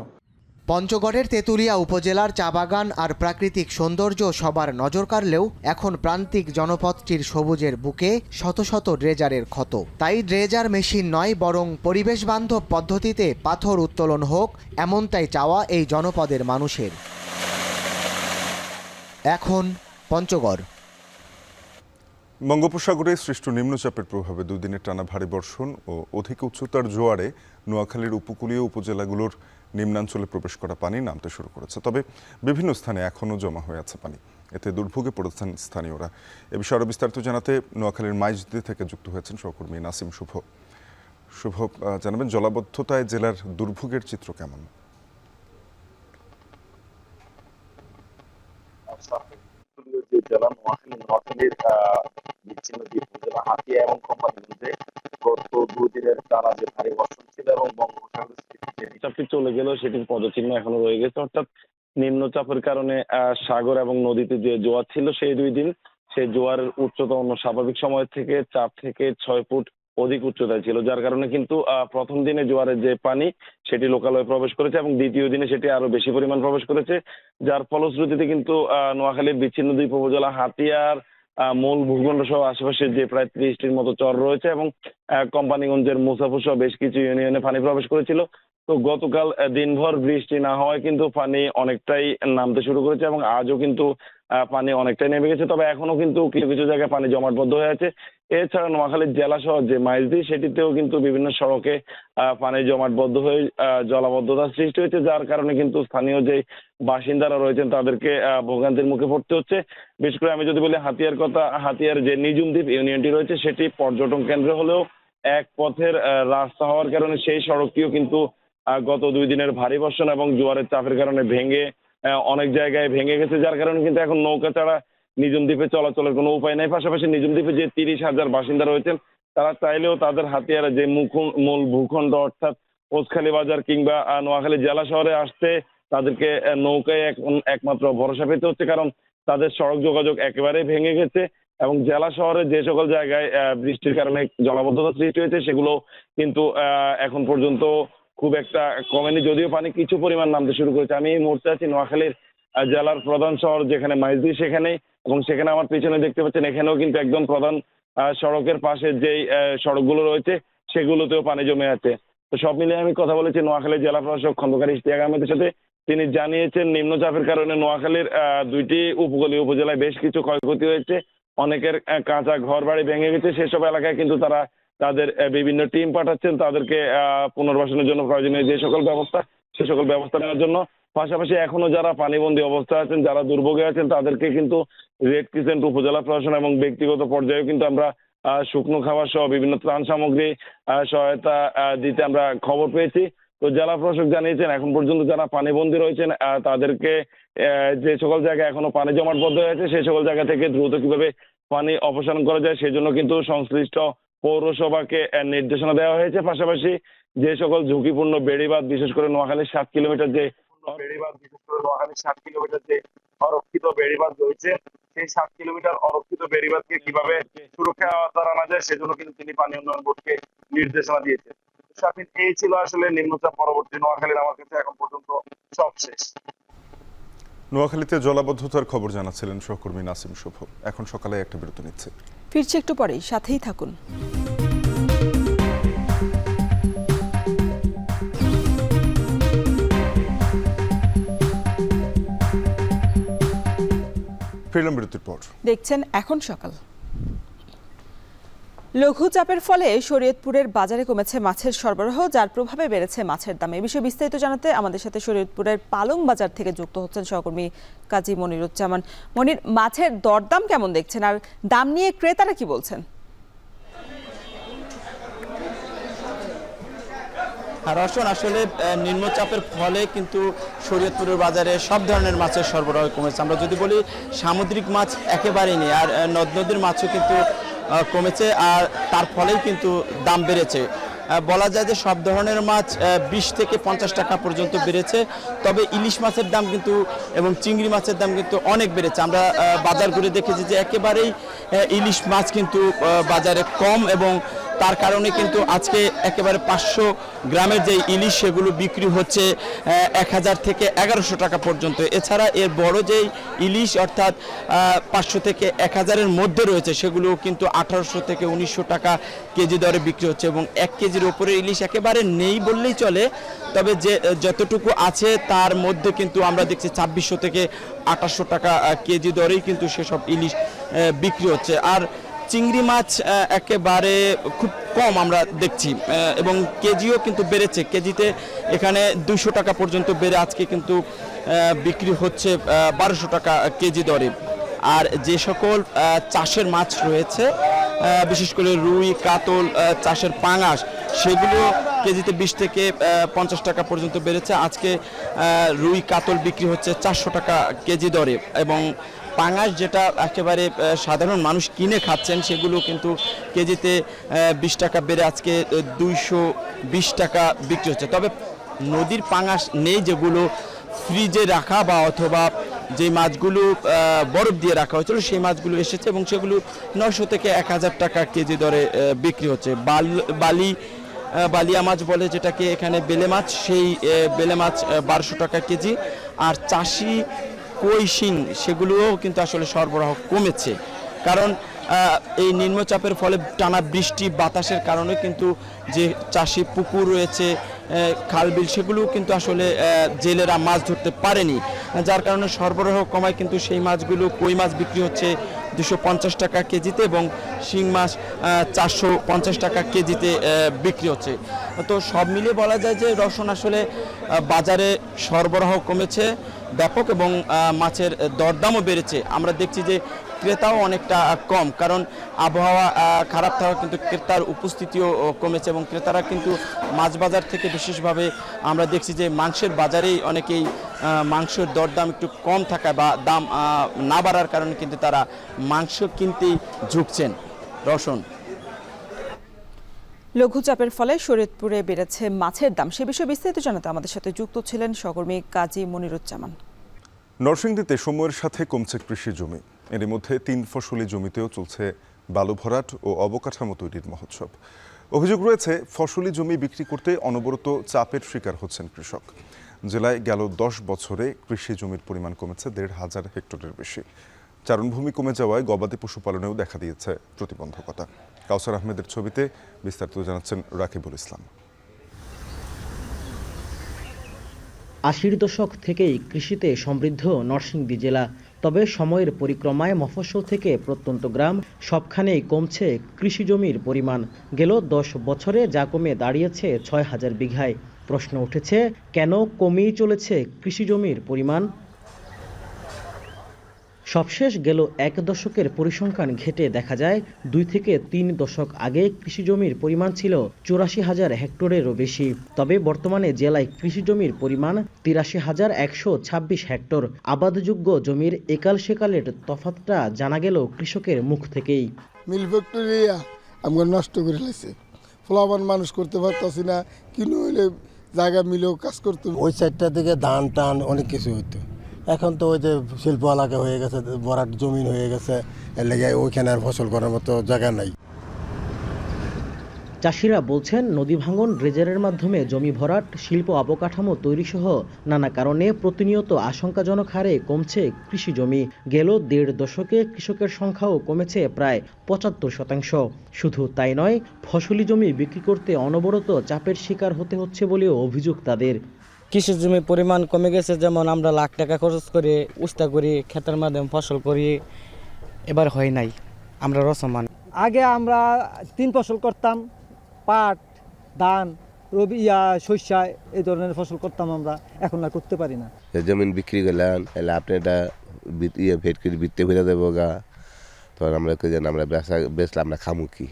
পঞ্চগড়ের তেঁতুলিয়া উপজেলার চা বাগান আর প্রাকৃতিক সৌন্দর্য সবার নজর কাড়লেও এখন প্রান্তিক জনপদটির সবুজের বুকে শত শত ড্রেজারের ক্ষত। তাই ড্রেজার মেশিন নয়, বরং পরিবেশ বান্ধব পদ্ধতিতে পাথর উত্তোলন হোক, এমনটাই চাওয়া এই জনপদের মানুষের। এখন পঞ্চগড়। বঙ্গোপসাগরে সৃষ্ট নিম্নচাপের প্রভাবে দুদিনের টানা ভারী বর্ষণ ও অধিক উচ্চতার জোয়ারে নোয়াখালীর উপকূলীয় উপজেলাগুলোর নিম্নাঞ্চলে প্রবেশ করা পানি নামতে শুরু করেছে। তবে বিভিন্ন স্থানে এখনও জমা হয়ে আছে পানি। এতে দুর্ভোগে পড়েছেন স্থানীয়রা। এ বিষয়ে আরও বিস্তারিত জানাতে নোয়াখালীর মাইজদি থেকে যুক্ত হয়েছেন সহকর্মী নাসিম শুভ। শুভ, জানাবেন জলাবদ্ধতায় জেলার দুর্ভোগের চিত্র কেমন? জেলা নোয়াখালীর বিচ্ছিন্ন দ্বীপ উপজেলা হাতিয়া এবং কোম্পানিগঞ্জে গত 2 দিনের টানা যে ভারী বর্ষণ ছিল এবং বঙ্গোপসাগর যে চাপটি চলে গেল সেটির পদচিহ্ন এখনো রয়ে গেছে, অর্থাৎ নিম্নচাপের কারণে সাগর এবং নদীতে যে জোয়ার ছিল সেই 2 দিন সেই জোয়ারের উচ্চতা অন্য স্বাভাবিক সময় থেকে 4 থেকে 6 ফুট অধিক উচ্চতায় ছিল, যার কারণে কিন্তু প্রথম দিনে জোয়ারের যে পানি সেটি লোকালয়ে প্রবেশ করেছে এবং দ্বিতীয় দিনে সেটি আরো বেশি পরিমাণ প্রবেশ করেছে, যার ফলশ্রুতিতে কিন্তু নোয়াখালীর বিচ্ছিন্ন দ্বীপ উপজেলা হাতিয়ার মূল ভূখণ্ড সহ আশেপাশে যে প্রায় 30টির মতো চর রয়েছে এবং কোম্পানিগঞ্জের মুসাফর সহ বেশ কিছু ইউনিয়নে পানি প্রবেশ করেছিল। তো গতকাল দিনভর বৃষ্টি না হওয়ায় কিন্তু পানি অনেকটাই নামতে শুরু করেছে এবং আজও কিন্তু পানি অনেকটাই নেমে গেছে, তবে এখনো কিন্তু কিছু কিছু জায়গায় পানি জমাটবদ্ধ হয়ে আছে। এছাড়া নোয়াখালীর জেলা শহর যে মাইজদি সেটিতেও কিন্তু বিভিন্ন সড়কে পানি জমাটবদ্ধ হয়ে জলাবদ্ধতার সৃষ্টি হয়েছে, যার কারণে কিন্তু স্থানীয় যে বাসিন্দারা রয়েছেন তাদেরকে ভোগান্তির মুখে পড়তে হচ্ছে। বিশেষ করে আমি যদি বলি হাতিয়ার কথা, হাতিয়ার যে নিজুম দ্বীপ ইউনিয়নটি রয়েছে সেটি পর্যটন কেন্দ্র হলেও এক পথের রাস্তা হওয়ার কারণে সেই সড়কটিও কিন্তু গত 2 দিনের ভারী বর্ষণ এবং জোয়ারের চাপের কারণে ভেঙে অনেক জায়গায় ভেঙে গেছে, যার কারণে কিন্তু এখন নৌকা ছাড়া নিজুম দ্বীপে চলাচলের কোনো উপায় নেই। পাশাপাশি নিজুম দ্বীপে যে 30,000 বাসিন্দা রয়েছেন তারা চাইলেও তাদের হাতিয়ার যে মূল ভূখণ্ড অর্থাৎ কোচখালী বাজার কিংবা নোয়াখালী জেলা শহরে আসতে তাদেরকে নৌকায় একমাত্র ভরসা পেতে হচ্ছে, কারণ তাদের সড়ক যোগাযোগ একেবারেই ভেঙে গেছে এবং জেলা শহরে যে সকল জায়গায় বৃষ্টির কারণে জলাবদ্ধতা সৃষ্টি হয়েছে সেগুলো কিন্তু এখন পর্যন্ত খুব একটা কমেনি, যদিও পানি কিছু পরিমাণ নামতে শুরু করেছে। আমি এই মুহূর্তে আছি নোয়াখালীর জেলার প্রধান শহর যেখানে মাইজদি সেখানে, এবং সেখানে আমার পিছনে দেখতে পাচ্ছেন এখানেও কিন্তু একদম প্রধান সড়কের পাশে যেই সড়কগুলো রয়েছে সেগুলোতেও পানি জমে আছে। তো সব মিলিয়ে আমি কথা বলেছি নোয়াখালী জেলা প্রশাসক খন্দকার ইশতিয়াক আহমেদের সাথে। তিনি জানিয়েছেন নিম্নচাপের কারণে নোয়াখালীর 2টি উপকূলীয় উপজেলায় বেশ কিছু ক্ষয়ক্ষতি হয়েছে, অনেকের কাঁচা ঘর বাড়ি ভেঙে গেছে। সেসব এলাকায় কিন্তু তারা তাদের বিভিন্ন টিম পাঠাচ্ছেন তাদেরকে পুনর্বাসনের জন্য প্রয়োজনীয় যে সকল ব্যবস্থা সে সকল ব্যবস্থা নেওয়ার জন্য। পাশাপাশি এখনো যারা পানিবন্দী অবস্থায় আছেন, যারা দুর্ভোগে আছেন তাদেরকে কিন্তু রেড ক্রিসেন্ট উপজেলা প্রশাসন এবং ব্যক্তিগত পর্যায়েও কিন্তু আমরা শুকনো খাবার সহ বিভিন্ন ত্রাণ সামগ্রী সহায়তা দিতে আমরা খবর পেয়েছি। তো জেলা প্রশাসক জানিয়েছেন এখন পর্যন্ত যারা পানিবন্দী রয়েছেন তাদেরকে যে সকল জায়গায় এখনো পানি জমাটবদ্ধ হয়েছে সেই সকল জায়গা থেকে দ্রুত কিভাবে পানি অপসারণ করা যায় সেজন্য কিন্তু সংশ্লিষ্ট পৌরসভাকে নির্দেশনা দেওয়া হয়েছে। পাশাপাশি যে সকল ঝুঁকিপূর্ণ বেড়িবাঁধ বিশেষ করে নোয়াখালীর 7 কিলোমিটার যে অরক্ষিত বেড়িবাঁধ রয়েছে সেই 7 কিলোমিটার অরক্ষিত বেড়িবাঁধকে কিভাবে সুরক্ষা আনা যায় সেজন্য কিন্তু তিনি পানি উন্নয়ন বোর্ডকে নির্দেশনা দিয়েছেন। এই ছিল আসলে নিম্নচাপ পরবর্তী নোয়াখালীর আমার কাছে এখন পর্যন্ত সব শেষ। নোয়াখালীতে জলাবদ্ধতার খবর জানাচ্ছিলেন সহকর্মী নাসিম শুভ। এখন সকালে একটা বিরতি নিচ্ছে, ফিরছি একটু পরেই, সাথেই থাকুন। ফিরলাম বিরতির পর। দেখছেন এখন সকাল। লঘুচাপের ফলে শরীয়তপুরের বাজারে কমেছে মাছের সরবরাহ, যার প্রভাবে বেড়েছে মাছের দাম। এই বিষয়ে বিস্তারিত জানাতে আমাদের সাথে শরীয়তপুরের পালং বাজার থেকে যুক্ত হচ্ছেন সহকর্মী কাজী মনিরুজ্জামান। মনির, মাছের দরদাম কেমন দেখছেন আর দাম নিয়ে ক্রেতারা কি বলছেন? রসন, আসলে নিম্নচাপের ফলে কিন্তু শরীয়তপুরের বাজারে সব ধরনের মাছের সরবরাহ কমেছে। আমরা যদি বলি সামুদ্রিক মাছ একেবারেই নেই, আর নদ নদীর মাছও কিন্তু কমেছে, আর তার ফলেই কিন্তু দাম বেড়েছে। বলা যায় যে সব ধরনের মাছ 20 থেকে 50 টাকা পর্যন্ত বেড়েছে, তবে ইলিশ মাছের দাম কিন্তু এবং চিংড়ি মাছের দাম কিন্তু অনেক বেড়েছে। আমরা বাজার ঘুরে দেখেছি যে একেবারেই ইলিশ মাছ কিন্তু বাজারে কম, এবং তার কারণে কিন্তু আজকে একেবারে 500 গ্রামের যে ইলিশ সেগুলো বিক্রি হচ্ছে 1000 থেকে 1100 টাকা পর্যন্ত। এছাড়া এর বড় যেই ইলিশ অর্থাৎ 500 থেকে 1000-এর মধ্যে রয়েছে সেগুলো কিন্তু 1800 থেকে 1900 টাকা কেজি দরে বিক্রি হচ্ছে, এবং 1 কেজির ওপরে ইলিশ একেবারে নেই বললেই চলে। তবে যে যতটুকু আছে তার মধ্যে কিন্তু আমরা দেখছি 2600 থেকে 2800 টাকা কেজি দরেই কিন্তু সেসব ইলিশ বিক্রি হচ্ছে। আর চিংড়ি মাছ একেবারে খুব কম আমরা দেখছি, এবং কেজিও কিন্তু বেড়েছে। কেজিতে এখানে 200 টাকা পর্যন্ত বেড়ে আজকে কিন্তু বিক্রি হচ্ছে 1200 টাকা কেজি দরে। আর যে সকল চাষের মাছ রয়েছে বিশেষ করে রুই, কাতল, চাষের পাঙাশ, সেগুলো কেজিতে 20 থেকে 50 টাকা পর্যন্ত বেড়েছে। আজকে রুই, কাতল বিক্রি হচ্ছে 400 টাকা কেজি দরে, এবং পাঙাশ যেটা একেবারে সাধারণ মানুষ কিনে খাচ্ছেন সেগুলো কিন্তু কেজিতে 20 টাকা বেড়ে আজকে 220 টাকা বিক্রি হচ্ছে। তবে নদীর পাঙাশ নেই যেগুলো ফ্রিজে রাখা বা অথবা যে মাছগুলো বরফ দিয়ে রাখা হয়েছিল সেই মাছগুলো এসেছে এবং সেগুলো 900 থেকে 1000 টাকা কেজি দরে বিক্রি হচ্ছে। বালিয়া মাছ বলে যেটাকে এখানে বেলে মাছ, সেই বেলে মাছ 1200 টাকা কেজি। আর চাষি কই শিং সেগুলোও কিন্তু আসলে সরবরাহ কমেছে, কারণ এই নিম্নচাপের ফলে টানা বৃষ্টি বাতাসের কারণে কিন্তু যে চাষি পুকুর রয়েছে, খালবিল, সেগুলো কিন্তু আসলে জেলেরা মাছ ধরতে পারেনি, যার কারণে সরবরাহ কমায় কিন্তু সেই মাছগুলো, কই মাছ বিক্রি হচ্ছে 250 টাকা কেজিতে এবং শিং মাছ 450 টাকা কেজিতে বিক্রি হচ্ছে। তো সব মিলিয়ে বলা যায় যে রসুন আসলে বাজারে সরবরাহ কমেছে ব্যাপক এবং মাছের দরদামও বেড়েছে। আমরা দেখছি যে ক্রেতাও অনেকটা কম, কারণ আবহাওয়া খারাপ থাকা কিন্তু ক্রেতার উপস্থিতিও কমেছে এবং ক্রেতারা কিন্তু মাছ বাজার থেকে বিশেষভাবে আমরা দেখছি যে মাংসের বাজারেই অনেকেই মাংসের দরদাম একটু কম থাকায় বা দাম না বাড়ার কারণে কিন্তু তারা মাংস কিনতেই ঝুঁকছেন। রসুন, লঘুচাপের ফলে শরীয়তপুরে বেড়েছে মাছের দাম, সে বিষয়ে বিস্তারিত জানাতে আমাদের সাথে যুক্ত ছিলেন সহকর্মী কাজী মনিরুজ্জামান। নরসিংদীতে সময়ের সাথে কমছে কৃষি জমি, এর মধ্যে 3 ফসলি জমিতেও চলছে বালু ভরাট ও অবকাঠামো তৈরির মহোৎসব। অভিযোগ রয়েছে ফসলি জমি বিক্রি করতে অনবরত চাপের শিকার হচ্ছেন কৃষক। জেলায় গেল 10 বছরে কৃষি জমির পরিমাণ কমেছে 1,500 হেক্টরের বেশি। চারণভূমি কমে যাওয়ায় গবাদি পশুপালনেও দেখা দিয়েছে প্রতিবন্ধকতা। কাউসার আহমেদের ছবিতে বিস্তারিত জানাচ্ছেন রাকিবুল ইসলাম। 80-র দশক থেকেই কৃষিতে সমৃদ্ধ নরসিংদী জেলা, তবে সময়ের পরিক্রমায় মফস্বল থেকে প্রত্যন্ত গ্রাম সবখানেই কমছে কৃষি জমির পরিমাণ। গেল 10 বছরে যা কমে দাঁড়িয়েছে 6000 বিঘায়। প্রশ্ন উঠেছে, কেন কমেই চলেছে কৃষি জমির পরিমাণ? সবশেষ গেল 1 দশকের পরিসংখ্যান ঘেঁটে দেখা যায় 2 থেকে 3 দশক আগে কৃষি জমির পরিমাণ ছিল 84,000 হেক্টরেরও বেশি। তবে বর্তমানে জেলায় কৃষি জমির পরিমাণ 83,126 হেক্টর। আবাদযোগ্য জমির একাল সেকালের তফাৎটা জানা গেল কৃষকের মুখ থেকেই। মিল ফ্যাক্টরি আমরা নষ্ট করে ফেলেছে, ফলাফল মানুষ করতে পারতাছি না, কিনে হইলে জায়গা মিলেও কাজ করতে। ওই সাইডটা থেকে ধান টান অনেক কিছু হইতো, এখন তো ওই যে শিল্প এলাকা হয়ে গেছে, ভরাট জমিন হয়ে গেছে, এর লেগে ওইখানে আর ফসল করার মতো জায়গা নাই। চাষিরা বলছেন, নদী ভাঙন, ড্রেজারের মাধ্যমে জমি ভরাট, শিল্প অবকাঠামো তৈরি সহ নানা কারণে প্রতিনিয়ত আশঙ্কাজনক হারে কমছে কৃষি জমি। গেল 1.5 দশকে কৃষকের সংখ্যাও কমেছে প্রায় 75%। শুধু তাই নয়, ফসলি জমি বিক্রি করতে অনবরত চাপের শিকার হতে হচ্ছে বলেও অভিযোগ তাদের। কৃষি জমির পরিমাণ কমে গেছে, যেমন আমরা লাখ টাকা খরচ করে উস্তা করি, ক্ষেতের মাধ্যমে ফসল করি, এবার হয় নাই, আমরা রসমান। আগে আমরা 3 ফসল করতাম, পাট, ধান, রবি, শস্য, এই ধরনের ফসল করতাম আমরা, এখন আর করতে পারি না। জমিন বিক্রি করলেন, এলে আপনি এটা ভেট করে বিত্তে ফিরে দেবো গা, তখন আমরা আমরা বেচলাম, আমরা খামু কি,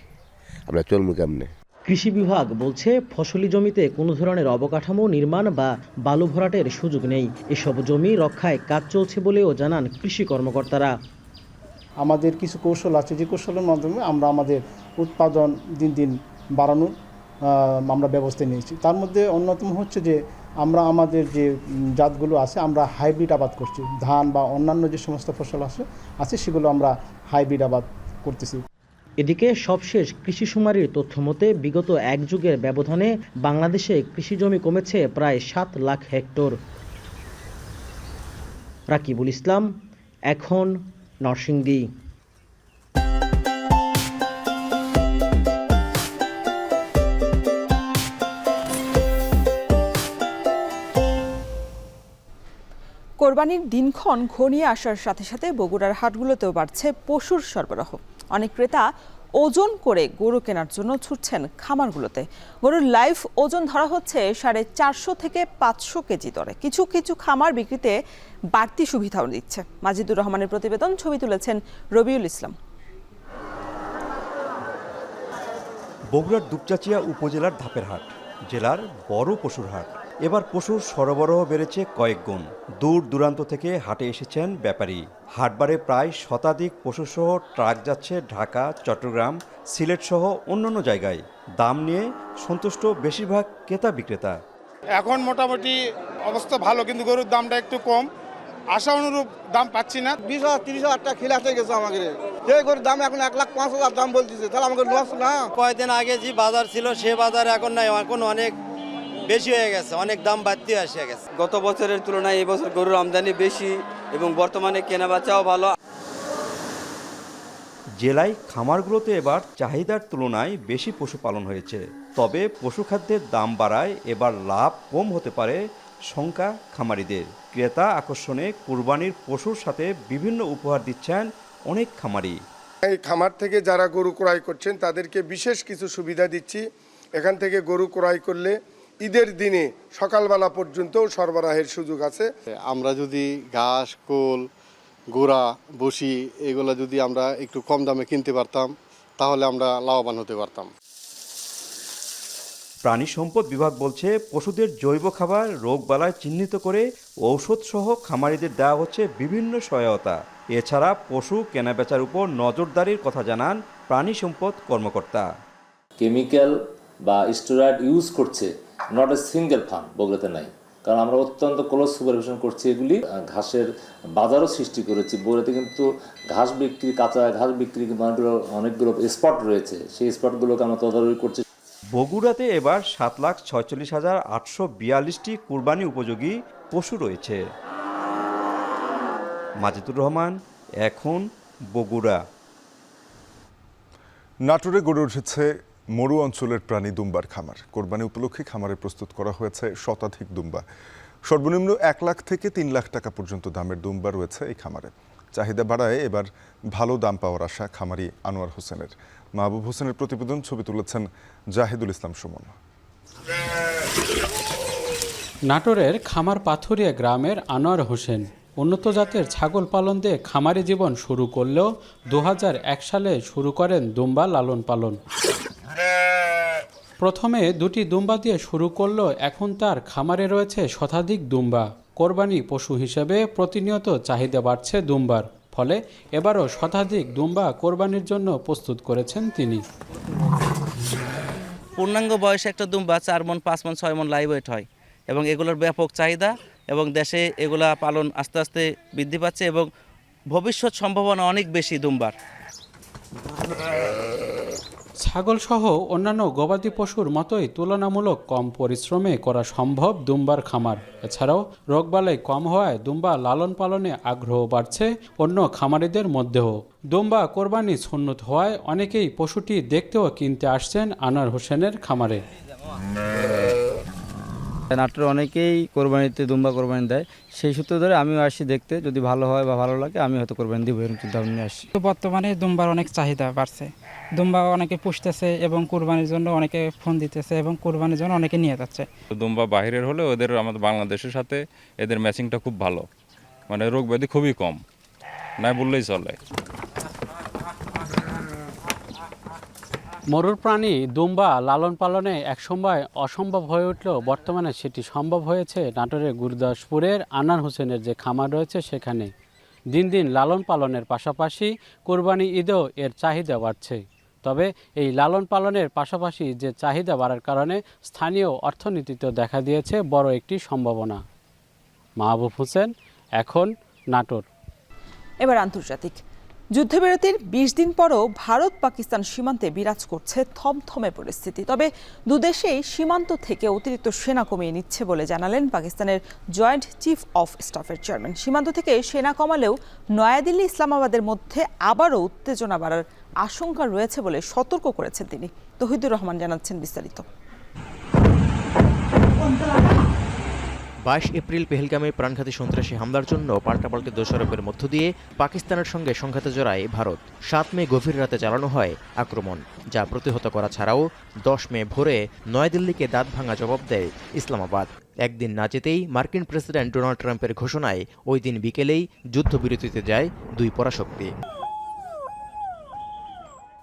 আমরা চলমু কেমনে। কৃষি বিভাগ বলছে, ফসলি জমিতে কোনো ধরনের অবকাঠামো নির্মাণ বা বালু ভরাটের সুযোগ নেই। এসব জমি রক্ষায় কাজ চলছে বলেও জানান কৃষি কর্মকর্তারা। আমাদের কিছু কৌশল আছে, যে কৌশলের মাধ্যমে আমরা আমাদের উৎপাদন দিন দিন বাড়ানোর আমরা ব্যবস্থা নিয়েছি। তার মধ্যে অন্যতম হচ্ছে যে আমরা আমাদের যে জাতগুলো আছে, আমরা হাইব্রিড আবাদ করছি। ধান বা অন্যান্য যে সমস্ত ফসল আছে সেগুলো আমরা হাইব্রিড আবাদ করতেছি। এদিকে সবশেষ কৃষি শুমারির তথ্য মতে বিগত 1 যুগের ব্যবধানে বাংলাদেশে কৃষি জমি কমেছে প্রায় 7 লাখ হেক্টর। রাকিবুল ইসলাম, এখন, নরসিংদী। কোরবানির দিনক্ষণ ঘনিয়ে আসার সাথে সাথে বগুড়ার হাটগুলোতেও বাড়ছে পশুর সরবরাহ। অনেক ক্রেতা ওজন করে গরু কেনার জন্য ছুটছেন খামারগুলোতে। গরুর লাইভ ওজন ধরা হচ্ছে 450 থেকে 500 কেজি দরে। কিছু কিছু খামার বিক্রিতে বাড়তি সুবিধাও দিচ্ছে। মাজিদুর রহমানের প্রতিবেদন, ছবি তুলেছেন রবিউল ইসলাম। বগুড়ার দুপচাচিয়া উপজেলার ধাপের হাট, জেলার বড় পশুর হাট। এবার পশুর সরবরাহ বেড়েছে কয়েক গুণ। দূর দূরান্ত থেকে হাটে এসেছেন ব্যাপারী। হাটবারে প্রায় শতাধিক পশুসহ ট্রাক যাচ্ছে ঢাকা, চট্টগ্রাম, সিলেট সহ অন্যান্য জায়গায়। দাম নিয়ে সন্তুষ্ট বেশিরভাগ ক্রেতা বিক্রেতা। এখন মোটামুটি অবস্থা ভালো, কিন্তু গরুর দামটা একটু কম, আশা অনুরূপ দাম পাচ্ছি না। 20,000-30,000 টাকা খিলাতে গেছে আমাদের। যে গরুর দাম এখন 1,05,000 দাম বলতেছে, তাহলে আমাকে লস না। কয়েকদিন আগে যে বাজার ছিল সে বাজার এখন নাই, এখন অনেক বেশি হয়ে গেছে, অনেক দাম বাড়তে এসে গেছে। গত বছরের তুলনায় এই বছর গরুর আমদানি বেশি এবং বর্তমানে কেনাবেচাও ভালো। জেলায় খামারগুলোতে এবার চাহিদার তুলনায় বেশি পশুপালন হয়েছে। তবে পশুখাদ্যের দাম বাড়ায় এবার লাভ কম হতে পারে শঙ্কা খামারিদের। ক্রেতা আকর্ষণে কুরবানির পশুর সাথে বিভিন্ন উপহার দিচ্ছেন অনেক খামারি। এই খামার থেকে যারা গরু ক্রয় করছেন তাদেরকে বিশেষ কিছু সুবিধা দিচ্ছি। এখান থেকে গরু ক্রয় করলে ঈদের দিনে সকালবেলা পর্যন্ত সরবরাহের সুযোগ আছে। আমরা যদি ঘাস, কোল, গোড়া, বসি এগুলো যদি আমরা একটু কম দামে কিনতে পারতাম তাহলে আমরা লাভবান হতে পারতাম। প্রাণী সম্পদ বিভাগ বলছে, পশুদের জৈব খাবার, রোগবালাই চিহ্নিত করে ঔষধ সহ খামারিদের দেওয়া হচ্ছে বিভিন্ন সহায়তা। এছাড়া পশু কেনাবেচার উপর নজরদারির কথা জানান প্রাণী সম্পদ কর্মকর্তা। কেমিক্যাল বা স্টেরয়েড ইউজ করছে নট এ সিঙ্গেল ফার্ম বগুড়াতে নাই, কারণ আমরা অত্যন্ত ক্লোজ সুপারভিশন করছি। এগুলি ঘাসের বাজারও সৃষ্টি করেছি। বগুড়াতে কিন্তু ঘাস বিক্রি, কাঁচা ঘাস বিক্রি অনেকগুলো স্পট রয়েছে, সেই স্পটগুলোকে আমরা তদারকি করছি। বগুড়াতে এবার 7,46,842টি কুরবানি উপযোগী পশু রয়েছে। মাজিদুর রহমান, এখন বগুড়া। নাটোরে গড়ে উঠেছে মরু অঞ্চলের প্রাণী দুম্বার খামার। কোরবানি উপলক্ষে খামারে প্রস্তুত করা হয়েছে শতাধিক দুম্বা। সর্বনিম্ন 1 লাখ থেকে 3 লাখ টাকা পর্যন্ত দামের দুম্বা রয়েছে এই খামারে। চাহিদা বাড়ায় এবার ভালো দাম পাওয়ার আশা খামারি আনোয়ার হোসেনের। মাহবুব হোসেনের প্রতিবেদন, ছবি তুলেছেন জাহিদুল ইসলাম সুমন। নাটোরের খামার পাথুরিয়া গ্রামের আনোয়ার হোসেন উন্নত জাতের ছাগল পালন দিয়ে খামারি জীবন শুরু করলেও 2001 সালে শুরু করেন দুম্বা লালন পালন। প্রথমে 2টি দুম্বা দিয়ে শুরু করলেও এখন তার খামারে রয়েছে শতাধিক দুম্বা। কোরবানি পশু হিসেবে প্রতিনিয়ত চাহিদা বাড়ছে দুম্বার, ফলে এবারও শতাধিক দুম্বা কোরবানির জন্য প্রস্তুত করেছেন তিনি। পূর্ণাঙ্গ বয়সে একটা দুম্বা 4 মণ, 5 মণ, 6 মণ লাইভ ওয়েট হয় এবং এগুলোর ব্যাপক চাহিদা এবং দেশে এগুলা পালন আস্তে আস্তে বৃদ্ধি পাচ্ছে এবং ভবিষ্যৎ সম্ভাবনা অনেক বেশি দুম্বার। ছাগল সহ অন্যান্য গবাদি পশুর মতোই তুলনামূলক কম পরিশ্রমে করা সম্ভব দুম্বার খামার। এছাড়াও রোগবালাই কম হওয়ায় দুম্বা লালন পালনে আগ্রহ বাড়ছে অন্য খামারিদের মধ্যেও। দুম্বা কোরবানি সুন্নত হওয়ায় অনেকেই পশুটি দেখতেও কিনতে আসছেন আনোয়ার হোসেনের খামারে। নাটোরে অনেকেই কোরবানিতে দুম্বা কোরবানি দেয়, সেই সূত্র ধরে আমিও আসি দেখতে, যদি ভালো হয় বা ভালো লাগে আমি হয়তো কোরবানি দিব, এরকম চিন্তা ভাবনা নিয়ে আসি। বর্তমানে দুম্বার অনেক চাহিদা বাড়ছে, দুম্বা অনেকে পুষতেছে এবং কোরবানির জন্য অনেকে ফোন দিতেছে এবং কোরবানির জন্য অনেকে নিয়ে যাচ্ছে। দুম্বা বাহিরের হলে ওদের আমাদের বাংলাদেশের সাথে এদের ম্যাচিংটা খুব ভালো, মানে রোগ ব্যাধি খুবই কম, নাই বললেই চলে। মরুর প্রাণী দুম্বা লালন পালনে একসময় অসম্ভব হয়ে উঠলেও বর্তমানে সেটি সম্ভব হয়েছে নাটোরের গুরুদাসপুরের আনোয়ার হোসেনের যে খামার রয়েছে সেখানে। দিন দিন লালন পালনের পাশাপাশি কোরবানি ঈদেও এর চাহিদা বাড়ছে। তবে এই লালন পালনের পাশাপাশি যে চাহিদা বাড়ার কারণে স্থানীয় অর্থনীতিতেও দেখা দিয়েছে বড় একটি সম্ভাবনা। মাহবুব হোসেন, এখন নাটোর। এবার আন্তর্জাতিক। যুদ্ধবিরতির 20 দিন পরও ভারত পাকিস্তান সীমান্তে বিরাজ করছে থমথমে পরিস্থিতি। তবে দুদেশেই সীমান্ত থেকে অতিরিক্ত সেনা কমিয়ে নিচ্ছে বলে জানালেন পাকিস্তানের জয়েন্ট চিফ অফ স্টাফের চেয়ারম্যান। সীমান্ত থেকে সেনা কমালেও নয়াদিল্লি ইসলামাবাদের মধ্যে আবারও উত্তেজনা বাড়ার আশঙ্কা রয়েছে বলে সতর্ক করেছেন তিনি। তহিদুর রহমান জানাচ্ছেন বিস্তারিত। 22 এপ্রিল পেহেলগামে প্রাণঘাতী সন্ত্রাসী হামলার জন্য পাল্টাপাল্টি দোষারোপের মধ্য দিয়ে পাকিস্তানের সঙ্গে সংঘাতে জড়ায় ভারত। 7 মে গভীর রাতে চালানো হয় আক্রমণ, যা প্রতিহত করা ছাড়াও 10 মে ভোরে নয়াদিল্লিকে দাঁত ভাঙা জবাব দেয় ইসলামাবাদ। একদিন না যেতেই মার্কিন প্রেসিডেন্ট ডোনাল্ড ট্রাম্পের ঘোষণায় ওই দিন বিকেলেই যুদ্ধবিরতিতে যায় দুই পরাশক্তি।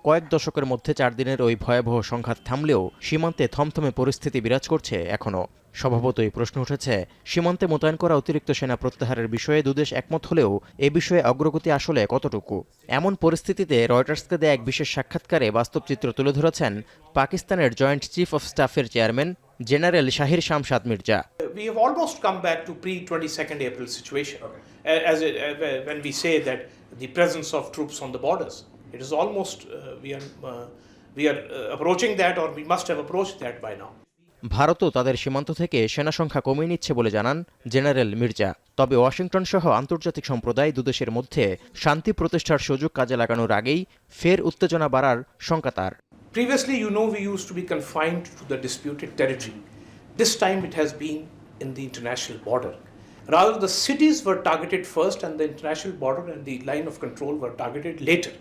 কয়েক দশকের মধ্যে 4 দিনের ওই ভয়াবহ সংঘাত থামলেও সীমান্তে থমথমে পরিস্থিতি বিরাজ করছে এখনও। স্বভাবতই প্রশ্ন উঠেছে, সীমান্তে মোতায়েন করা অতিরিক্ত সেনা প্রত্যাহারের বিষয়ে দুদেশ একমত হলেও এ বিষয়ে অগ্রগতি আসলে কতটুকু? এমন পরিস্থিতিতে রয়টার্সকে দেয়া এক বিশেষ সাক্ষাৎকারে বাস্তব চিত্র তুলে ধরেছেন পাকিস্তানের জয়েন্ট চিফ অফ স্টাফের chairman general Shahir Shamshad Mirza. We have almost come back to pre-22nd April situation, when we say that the presence of troops on the borders. It is almost we are approaching that, or we must have approached that by now. ভারতও তাদের সীমান্ত থেকে সেনা সংখ্যা কমিয়ে নিচ্ছে বলে জানান জেনারেল মির্জা। তবে ওয়াশিংটন সহ আন্তর্জাতিক সম্প্রদায় দুদেশের মধ্যে শান্তি প্রতিষ্ঠার সুযোগ কাজে লাগানোর আগেই ফের উত্তেজনা বাড়ার শঙ্কা তার। Previously, we used to be confined to the disputed territory. This time it has been in the international border. Rather, the cities were targeted first and the international border and the line of control were targeted later.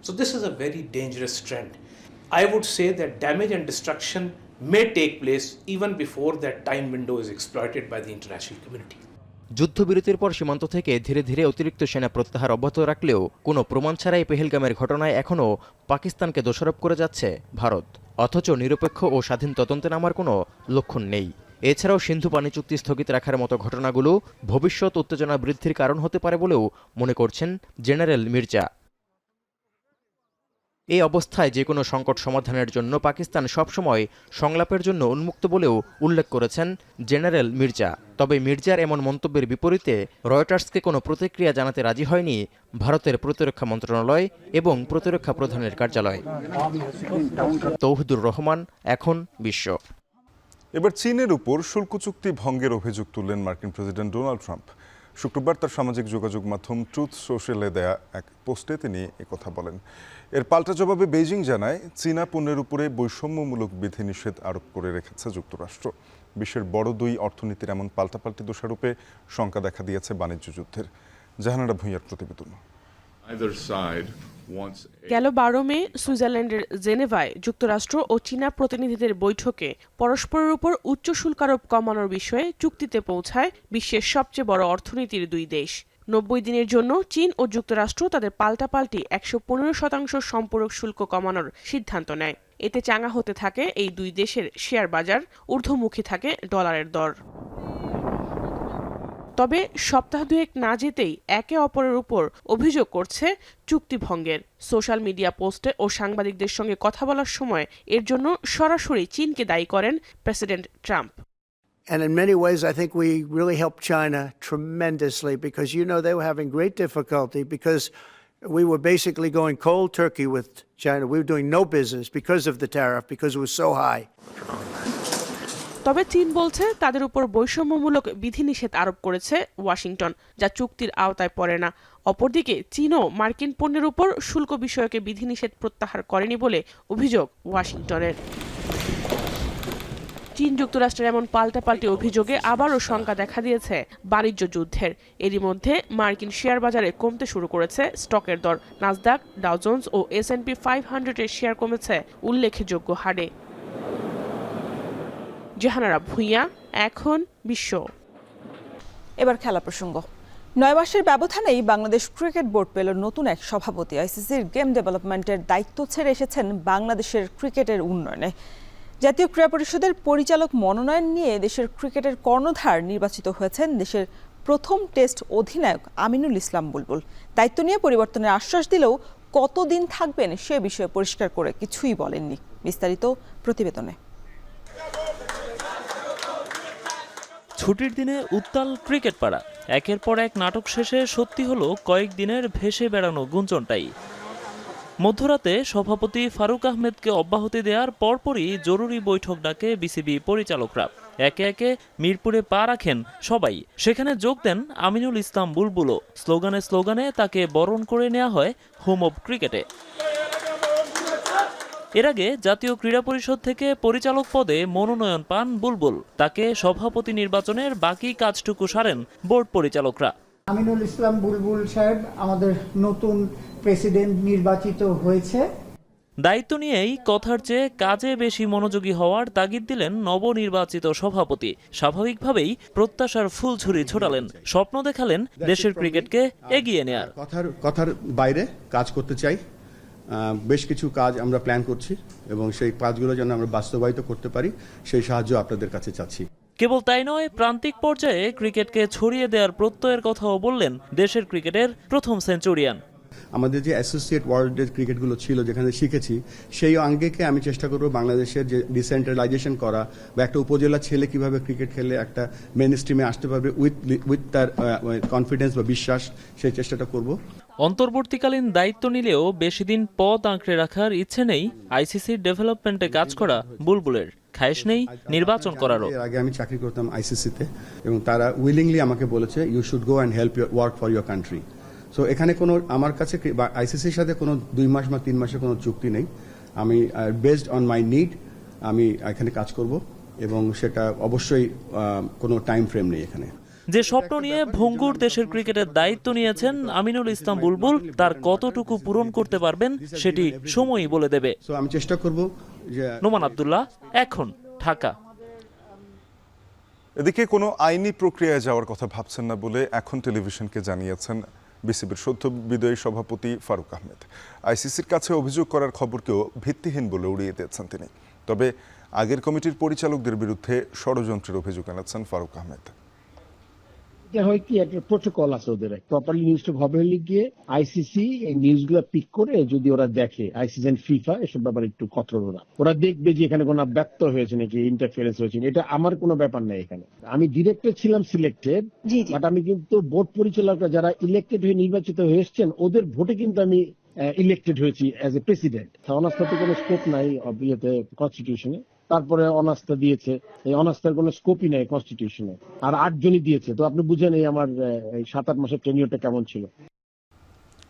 So this is a very dangerous trend. I would say that damage and destruction may take place even before that time window is exploited by the international community. যুদ্ধবিরতির পর সীমান্ত থেকে ধীরে ধীরে অতিরিক্ত সেনা প্রত্যাহার অব্যাহত রাখলেও কোনো প্রমাণ ছাড়াই পেহেলগামের ঘটনায় এখনও পাকিস্তানকে দোষারোপ করে যাচ্ছে ভারত। অথচ নিরপেক্ষ ও স্বাধীন তদন্তে নামার কোনো লক্ষণ নেই। এছাড়াও সিন্ধু পানি চুক্তি স্থগিত রাখার মতো ঘটনাগুলো ভবিষ্যৎ উত্তেজনা বৃদ্ধির কারণ হতে পারে বলেও মনে করছেন জেনারেল মির্জা। এই অবস্থায় যে কোনো সংকট সমাধানের জন্য পাকিস্তান সবসময় সংলাপের জন্য উন্মুক্ত বলেও উল্লেখ করেছেন জেনারেল মির্জা। তবে মির্জার এমন মন্তব্যের বিপরীতে রয়টার্সকে কোনো প্রতিক্রিয়া জানাতে রাজি হয়নি ভারতের প্রতিরক্ষা মন্ত্রণালয় এবং প্রতিরক্ষা প্রধানের কার্যালয়। তৌহিদুর রহমান, এখন বিশ্ব। এবার চীনের উপর শুল্ক চুক্তি ভঙ্গের অভিযোগ তুললেন মার্কিন প্রেসিডেন্ট ডোনাল্ড ট্রাম্প। শুক্রবার তার সামাজিক যোগাযোগ মাধ্যম ট্রুথ সোশ্যালে দেয়া এক পোস্টে তিনি একথা বলেন। এর পাল্টা জবাবে বেইজিং জানায়, চীনা পণ্যের উপরে বৈষম্যমূলক বিধিনিষেধ আরোপ করে রেখেছে যুক্তরাষ্ট্র। বিশ্বের বড় দুই অর্থনীতির এমন পাল্টাপাল্টি দোষারোপে শঙ্কা দেখা দিয়েছে বাণিজ্য যুদ্ধের। জাহানারা ভূঁইয়ার প্রতিবেদন। গেল 12 মে সুইজারল্যান্ডের জেনেভায় যুক্তরাষ্ট্র ও চীনা প্রতিনিধিদের বৈঠকে পরস্পরের উপর উচ্চ শুল্ক আরোপ কমানোর বিষয়ে চুক্তিতে পৌঁছায় বিশ্বের সবচেয়ে বড় অর্থনীতির দুই দেশ। 90 দিনের জন্য চীন ও যুক্তরাষ্ট্র তাদের পাল্টাপাল্টি 115% সম্পূরক শুল্ক কমানোর সিদ্ধান্ত নেয়। এতে চাঙা হতে থাকে এই দুই দেশের শেয়ার বাজার, ঊর্ধ্বমুখী থাকে ডলারের দর। তবে সপ্তাহ দুয়েক না যেতেই একে অপরের উপর অভিযোগ করছে চুক্তি ভঙ্গের। সোশ্যাল মিডিয়া পোস্টে ও সাংবাদিকদের সঙ্গে কথা বলার সময় এর জন্য সরাসরি চীনকে দায়ী করেন president Trump. And in many ways, I think we really helped China tremendously because, they were having great difficulty because we were basically going cold turkey with China. We were doing no business because of the tariff, because it was so high. তবে চীন বলছে তাদের উপর বৈষম্যমূলক বিধিনিষেধ আরোপ করেছে ওয়াশিংটন, যা চুক্তির আওতায় পড়ে না। অপরদিকে চীনও মার্কিন পণ্যের উপর শুল্ক বিষয়ক বিধিনিষেধ প্রত্যাহার করেনি বলে অভিযোগ ওয়াশিংটনের। চীন যুক্তরাষ্ট্রের এমন পাল্টাপাল্টি অভিযোগে আবারও শঙ্কা দেখা দিয়েছে বাণিজ্য যুদ্ধের। এরই মধ্যে মার্কিন শেয়ার বাজারে কমতে শুরু করেছে স্টকের দর। নাসদাক, ডাও জোন্স ও S&P 500 এর শেয়ার কমেছে উল্লেখযোগ্য হারে। জাহানারা ভূঁইয়া, এখন বিশ্ব। এবার খেলা প্রসঙ্গ। 9 মাসের ব্যবধানেই বাংলাদেশ ক্রিকেট বোর্ড পেল নতুন এক সভাপতি। আইসিসির গেম ডেভেলপমেন্টের দায়িত্ব ছেড়ে এসেছেন বাংলাদেশের ক্রিকেটের উন্নয়নে। জাতীয় ক্রীড়া পরিষদের পরিচালক মনোনয়ন নিয়ে দেশের ক্রিকেটের কর্ণধার নির্বাচিত হয়েছেন দেশের প্রথম টেস্ট অধিনায়ক আমিনুল ইসলাম বুলবুল। দায়িত্ব নিয়ে পরিবর্তনের আশ্বাস দিলেও কতদিন থাকবেন সে বিষয়ে পরিষ্কার করে কিছুই বলেননি। বিস্তারিত প্রতিবেদনে। ছুটির দিনে উত্তাল ক্রিকেট পাড়া। একের পর এক নাটক শেষে সত্যি হলো কয়েকদিনের ভেসে বেড়ানো গুঞ্জনটাই। মধ্যরাতে সভাপতি ফারুক আহমেদকে অব্যাহতি দেওয়ার পরপরই জরুরি বৈঠক ডাকে বিসিবি পরিচালকরা। একে একে মিরপুরে পা রাখেন সবাই। সেখানে যোগ দেন আমিনুল ইসলাম বুলবুলও। স্লোগানে স্লোগানে তাকে বরণ করে নেওয়া হয় হোম অব ক্রিকেটে। এর আগে জাতীয় ক্রীড়া পরিষদ থেকে পরিচালক পদে মনোনয়ন পান বুলবুল। তাকে সভাপতি নির্বাচনের বাকি কাজটুকু সারেন বোর্ড পরিচালকরা। আমিনুল ইসলাম বুলবুল সাহেব আমাদের নতুন প্রেসিডেন্ট নির্বাচিত হয়েছে। দায়িত্ব নিয়েই কথার চেয়ে কাজে বেশি মনোযোগী হওয়ার তাগিদ দিলেন নবনির্বাচিত সভাপতি। স্বাভাবিকভাবেই প্রত্যাশার ফুলঝুরি ছোটালেন, স্বপ্ন দেখালেন দেশের ক্রিকেটকে এগিয়ে নেয়ার। কথার বাইরে কাজ করতে চাই। বেশ কিছু কাজ আমরা প্ল্যান করছি এবং সেই কাজগুলো যেন আমরা বাস্তবায়িত করতে পারি সেই সাহায্য আপনাদের কাছে চাচ্ছি। কেবল তাই নয়, প্রান্তিক পর্যায়ে ক্রিকেটকে ছড়িয়ে দেওয়ার প্রত্যয়ের কথাও বললেন দেশের ক্রিকেটের প্রথম সেঞ্চুরিয়ান। আমাদের যে অ্যাসোসিয়েট ওয়ার্ল্ডের ক্রিকেটগুলো ছিল যেখানে শিখেছি, সেই আঙ্গিকে আমি চেষ্টা করব বাংলাদেশের যে ডিসেন্ট্রালাইজেশন করা বা একটা উপজেলা ছেলে কিভাবে ক্রিকেট খেলে একটা মেন স্ট্রিমে আসতে পারবে উইথ তার কনফিডেন্স বা বিশ্বাস, সেই চেষ্টাটা করব। অন্তর্বর্তীকালীন দায়িত্ব নিলেও বেশি দিন পদ আঁকড়ে রাখার ইচ্ছে নেই আইসিসির ডেভেলপমেন্টে কাজ করা বুলবুলের। খায়েশ নেই নির্বাচন করারও। এর আগে আমি চাকরি করতাম আইসিসিতে এবং তারা উইলিংলি আমাকে বলেছে you should go and help your work for your country. So এখানে কোনো আমার কাছে আইসিসির সাথে কোনো 2 মাস বা 3 মাসের কোনো চুক্তি নেই। আমি বেসড অন মাই নিড আমি এখানে কাজ করব এবং সেটা অবশ্যই কোনো টাইম ফ্রেম নেই এখানে। যে স্বপ্ন নিয়ে ভঙ্গুর দেশের ক্রিকেটের দায়িত্ব নিয়েছেন আমিনুল ইসলাম বুলবুল, তার কতটুকু পূরণ করতে পারবেন সেটি সময়ই বলে দেবে। সো আমি চেষ্টা করব যে নোমান আব্দুল্লাহ, এখন ঢাকা। এদিকে কোনো আইনি প্রক্রিয়ায় যাওয়ার কথা ভাবছেন না বলে এখন টেলিভিশনকে জানিয়েছেন বিসিবির সদ্য বিদায়ী সভাপতি ফারুক আহমেদ। আইসিসির কাছে অভিযোগ করার খবরকেও ভিত্তিহীন বলে উড়িয়ে দিয়েছেন তিনি। তবে আগের কমিটির পরিচালকদের বিরুদ্ধে ষড়যন্ত্রের অভিযোগ এনেছেন ফারুক আহমেদ। হয় কি একটা প্রোটোকল আছে ওদের, প্রপারলি নিউজটা হবে গিয়ে আইসিসি এই নিউজগুলো পিক করে যদি ওরা দেখে, আইসিসি এন্ড ফিফা এসব ব্যাপারে একটু কঠোর, ওরা দেখবে যে এখানে কোনো ব্যর্থ হয়েছে নাকি, ইন্টারফারেন্স হয়েছে। এটা আমার কোনো ব্যাপার নাই। এখানে আমি ডিরেক্টর ছিলাম সিলেক্টেড, বাট আমি কিন্তু বোর্ড পরিচালকরা যারা ইলেক্টেড হয়ে নির্বাচিত হয়ে এসছেন ওদের ভোটে কিন্তু আমি ইলেক্টেড হয়েছি অ্যাজ এ প্রেসিডেন্ট। অনাস্থাতে কোনো স্কোপ নাই কনস্টিটিউশনে। তারপরে অনাস্থা দিয়েছে, এই অনাস্থার কোনো স্কোপই নাই কনস্টিটিউশনে, আর 8 জনই দিয়েছে। তো আপনি বুঝেন এই আমার 7-8 মাসের টেনিয়রটা কেমন ছিল।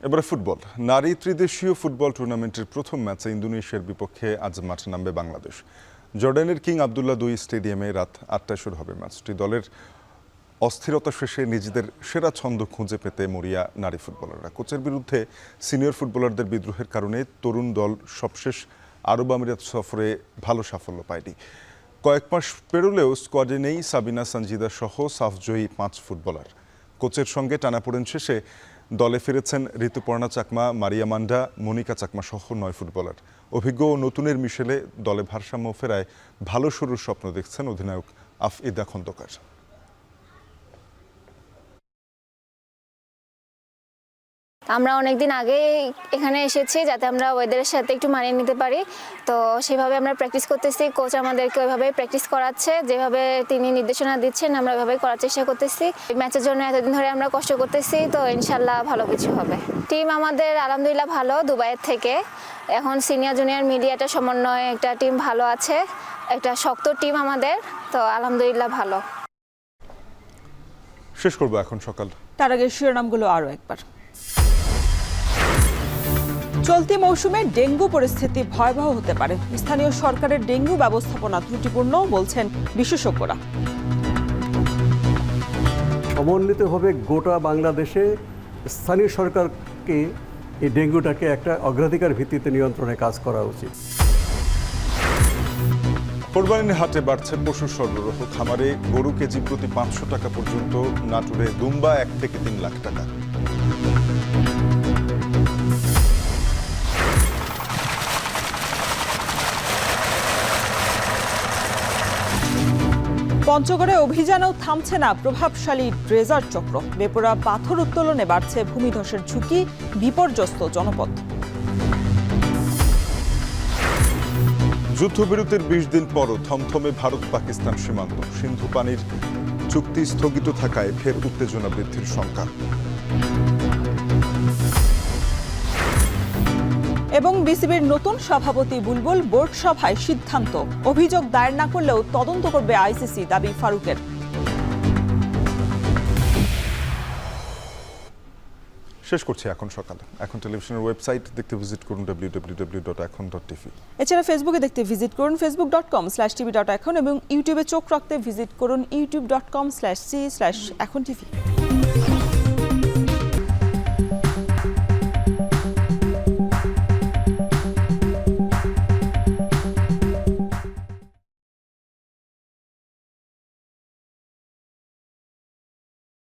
এবারে ফুটবল। নারী ত্রিদেশীয় ফুটবল টুর্নামেন্টের প্রথম ম্যাচে ইন্দোনেশিয়ার বিপক্ষে আজ মাঠে নামবে বাংলাদেশ। জর্ডানের কিং আবদুল্লাহ 2 স্টেডিয়ামে রাত 8টায় শুরু হবে ম্যাচটি। দলের অস্থিরতা শেষে নিজেদের সেরা ছন্দ খুঁজে পেতে মরিয়া নারী ফুটবলাররা। কোচের বিরুদ্ধে সিনিয়র ফুটবলারদের বিদ্রোহের কারণে তরুণ দল সবশেষ আরব আমিরাত সফরে ভালো সাফল্য পায়নি। কয়েক মাস পেরোলেও স্কোয়াডে নেই সাবিনা সঞ্জিদা সহ সাফজয়ী 5 ফুটবলার। কোচের সঙ্গে টানাপোড়েন শেষে দলে ফিরেছেন ঋতুপর্ণা চাকমা, মারিয়া মান্ডা, মনিকা চাকমা সহ 9 ফুটবলার। অভিজ্ঞ ও নতুনের মিশেলে দলে ভারসাম্য ফেরায় ভালো শুরুর স্বপ্ন দেখছেন অধিনায়ক আফইদা খন্দকার। আমরা অনেকদিন আগে এখানে এসেছি যাতে আমরা ওয়েদারের সাথে একটু মানিয়ে নিতে পারি, তো সেভাবে আমরা প্র্যাকটিস করতেছি। কোচ আমাদেরকে ওইভাবেই প্র্যাকটিস করাচ্ছে, যেভাবে তিনি নির্দেশনা দিচ্ছেন আমরা ওইভাবেই করার চেষ্টা করতেছি। ম্যাচের জন্য এতদিন ধরে আমরা কষ্ট করতেছি, তো ইনশাল্লাহ ভালো কিছু হবে। টিম আমাদের আলহামদুলিল্লাহ ভালো, দুবাইয়ের থেকে এখন সিনিয়র জুনিয়র মিডিয়াটা সমন্বয়ে একটা টিম ভালো আছে, একটা শক্ত টিম আমাদের, তো আলহামদুলিল্লাহ ভালো। শেষ করবো এখন সকাল। তার আগে শিরোনামগুলো আরও একবার। চলতি মৌসুমে ডেঙ্গু পরিস্থিতি ভয়াবহ হতে পারে, স্থানীয় সরকারের ডেঙ্গু ব্যবস্থাপনা ত্রুটিপূর্ণ বলছেন বিশেষজ্ঞরা। সমন্বিতভাবে গোটা বাংলাদেশে স্থানীয় সরকারকে এই ডেঙ্গুটাকে একটা অগ্রাধিকার ভিত্তিতে নিয়ন্ত্রণে কাজ করা উচিত। কোরবানির হাটে বাড়ছে পশু সরবরাহ। খামারে গরু কেজি প্রতি 500 টাকা পর্যন্ত, নাটোরে দুম্বা 1 থেকে 3 লাখ টাকা। পঞ্চগড়ে অভিযানেও থামছে না প্রভাবশালী ড্রেজার চক্র। বেপরোয়া পাথর উত্তোলনে বাড়ছে ভূমিধসের ঝুঁকি, বিপর্যস্ত জনপদ। যুদ্ধবিরতির 20 দিন পরও থমথমে ভারত পাকিস্তান সীমান্ত। সিন্ধু পানির চুক্তি স্থগিত থাকায় ফের উত্তেজনা বৃদ্ধির শঙ্কা। এবং বিসিবির নতুন সভাপতি বুলবুল, বোর্ড সভায় সিদ্ধান্ত, অভিযোগ দায়ের না করলেও তদন্ত করবে আইসিসি, দাবি ফারুকের। শেষ করছি এখন সকালে। এখন টেলিভিশনের ওয়েবসাইট দেখতে ভিজিট করুন www.ekhon.tv। এছাড়া ফেসবুকে দেখতে ভিজিট করুন facebook.com/tv.ekhon এবং ইউটিউবে চোখ রাখতে ভিজিট করুন youtube.com/c/ekhon tv।